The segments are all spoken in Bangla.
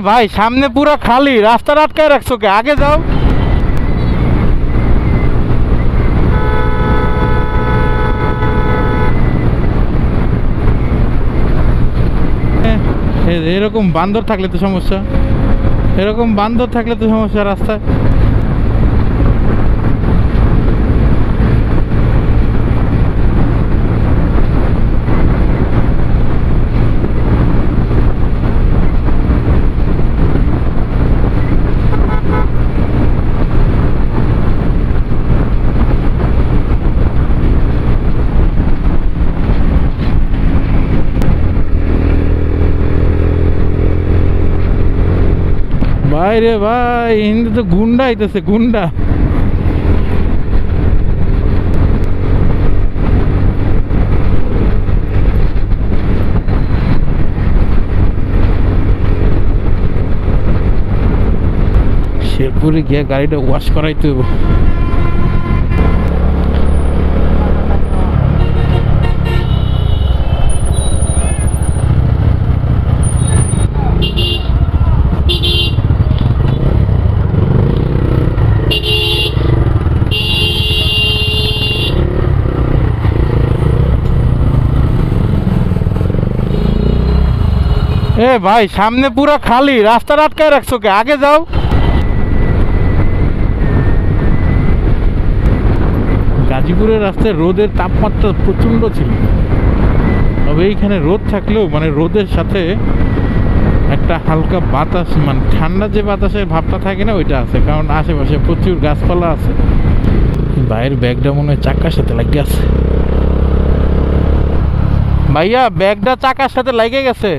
ভাই সামনে পুরো খালি, রাস্তা আটকায় রাখছো কে? আগে যাও। এরকম বান্দর থাকলে তো সমস্যা, এরকম বান্দর থাকলে তো সমস্যা রাস্তায়। ভাই রে ভাই, হিন্দু তো গুন্ডা আইতেছে, গুন্ডা। শেরপুরে গিয়ে গাড়িটা ওয়াশ করাইতে হবে। ভাই সামনে পুরো খালি, রাস্তা আটকায় রাখছো কে? আগে যাও। গাজীপুরের রাস্তায় রোদের তাপমাত্রা প্রচন্ড ছিল, তবে এইখানে রোদ থাকলেও মানে রোদের সাথে একটা হালকা বাতাস, মানে ঠান্ডা যে বাতাসের ভাবটা থাকে না, ওইটা আছে, কারণ আশেপাশে প্রচুর গাছপালা আছে। ভাইয়ের ব্যাগটা মনে হয় চাকার সাথে লাগিয়ে আছে। ভাইয়া ব্যাগটা চাকার সাথে লাগিয়ে গেছে।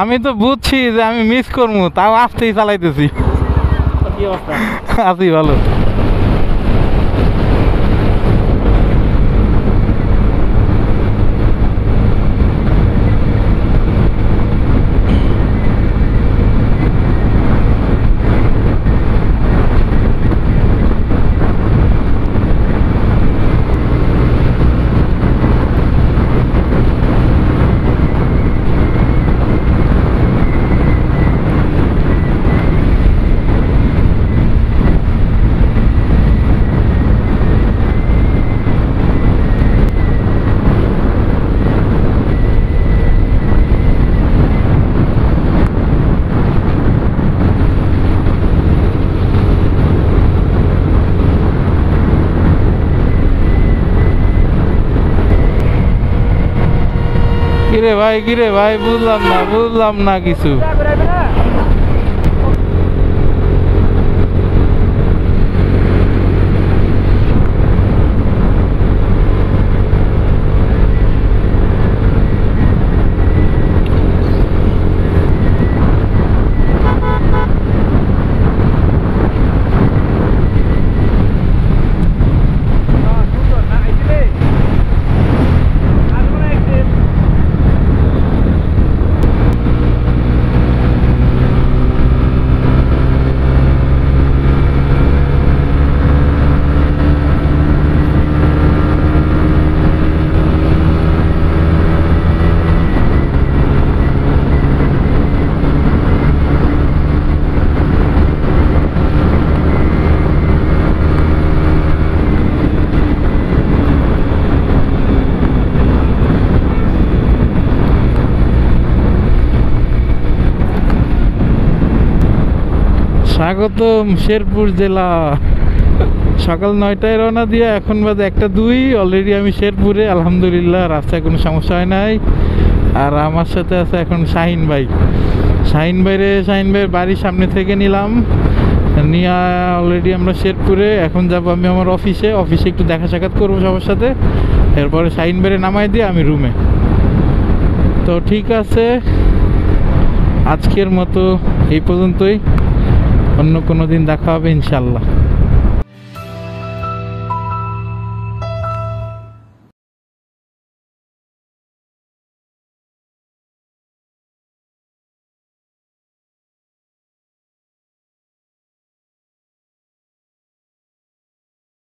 আমি তো বুঝছি যে আমি মিস করবো, তাও আসতেই চালাইতেছি। কি অবস্থা? আছি ভালো। কিরে ভাই বুঝলাম না কিছু। স্বাগতম শেরপুর জেলা। সকাল 9টায় রওনা দিয়ে এখন বাজে 1:02। অলরেডি আমি শেরপুরে, আলহামদুলিল্লাহ রাস্তায় কোনো সমস্যা হয় নাই। আর আমার সাথে আছে এখন শাহিন ভাই। শাহিন ভাইয়ের বাড়ির সামনে থেকে নিলাম। নিয়ে অলরেডি আমরা শেরপুরে। এখন যাব আমি আমার অফিসে একটু দেখা সাক্ষাৎ করবো সবার সাথে, এরপরে সাইন বেড়ে নামাই দিয়ে আমি রুমে। তো ঠিক আছে, আজকের মতো এই পর্যন্তই। অন্য কোনো দিন দেখা হবে ইনশাল্লাহ।